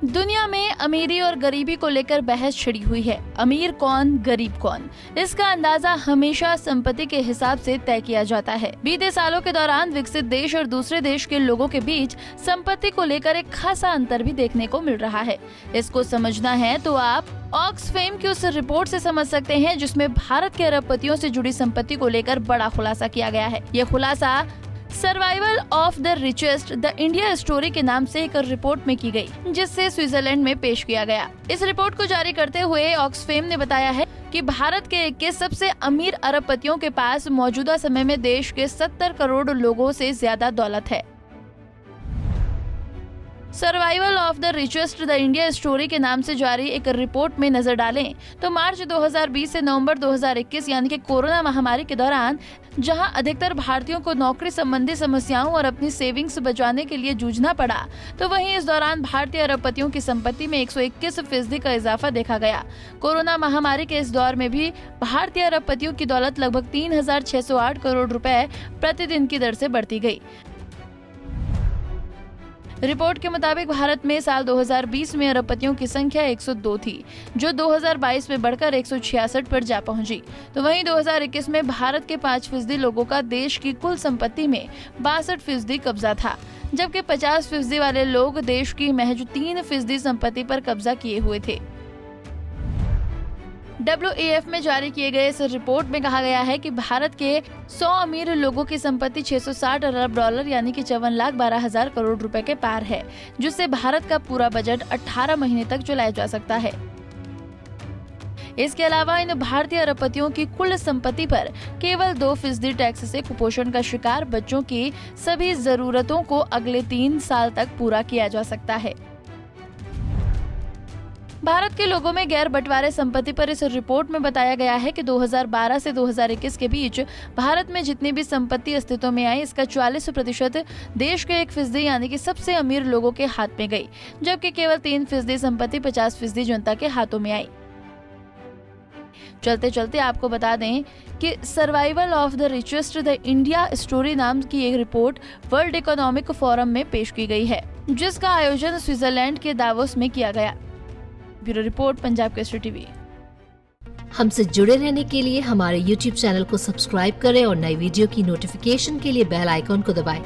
दुनिया में अमीरी और गरीबी को लेकर बहस छिड़ी हुई है। अमीर कौन, गरीब कौन, इसका अंदाजा हमेशा संपत्ति के हिसाब से तय किया जाता है। बीते सालों के दौरान विकसित देश और दूसरे देश के लोगों के बीच संपत्ति को लेकर एक खासा अंतर भी देखने को मिल रहा है। इसको समझना है तो आप ऑक्सफैम की उस रिपोर्ट से समझ सकते हैं जिसमें भारत के अरबपतियों से जुड़ी संपत्ति को लेकर बड़ा खुलासा किया गया है। ये खुलासा survival of the richest the India story के नाम से एक रिपोर्ट में की गई, जिससे स्विट्जरलैंड में पेश किया गया। इस रिपोर्ट को जारी करते हुए ऑक्सफैम ने बताया है कि भारत के 21 सबसे अमीर अरबपतियों के पास मौजूदा समय में देश के 70 करोड़ लोगों से ज्यादा दौलत है। Survival of the richest the India story के नाम से जारी एक रिपोर्ट में नजर डालें तो मार्च 2020 से नवंबर 2021 यानी कि कोरोना महामारी के दौरान जहां अधिकतर भारतीयों को नौकरी संबंधी समस्याओं और अपनी सेविंग्स बचाने के लिए जूझना पड़ा, तो वहीं इस दौरान भारतीय अरबपतियों की संपत्ति में 121% का इजाफा देखा गया। कोरोना महामारी के इस दौर में भी भारतीय अरबपतियों की दौलत लगभग 3,608 करोड़ रुपए प्रतिदिन की दर से बढ़ती गई। रिपोर्ट के मुताबिक भारत में साल 2020 में अरबपतियों की संख्या 102 थी, जो 2022 में बढ़कर 166 पर जा पहुंची। तो वहीं 2021 में भारत के 5% लोगों का देश की कुल संपत्ति में 62% कब्जा था, जबकि 50% वाले लोग देश की महज 3% संपत्ति पर कब्जा किए हुए थे। WEF में जारी किए गए इस रिपोर्ट में कहा गया है कि भारत के 100 अमीर लोगों की संपत्ति 660 अरब डॉलर यानी कि 54,12,000 करोड़ रुपए के पार है, जिससे भारत का पूरा बजट 18 महीने तक चलाया जा सकता है। इसके अलावा इन भारतीय अरबपतियों की कुल संपत्ति पर केवल 2% टैक्स से कुपोषण का शिकार बच्चों की सभी जरूरतों को अगले 3 साल तक पूरा किया जा सकता है। भारत के लोगों में गैर बंटवारे संपत्ति पर इस रिपोर्ट में बताया गया है कि 2012 से 2021 के बीच भारत में जितनी भी संपत्ति अस्तित्व में आई, इसका 40% देश के 1% यानी कि सबसे अमीर लोगों के हाथ में गई, जबकि केवल 3% संपत्ति 50% जनता के हाथों में आई। चलते चलते आपको बता दें कि survival of the richest the India story नाम की एक रिपोर्ट वर्ल्ड इकोनॉमिक फोरम में पेश की गई है, जिसका आयोजन स्विट्जरलैंड के दावोस में किया गया। Bureau report, Punjab Kesari TV. हमसे जुड़े रहने के लिए हमारे YouTube चैनल को सब्सक्राइब करें और नई वीडियो की नोटिफिकेशन के लिए बेल आइकॉन को दबाएं।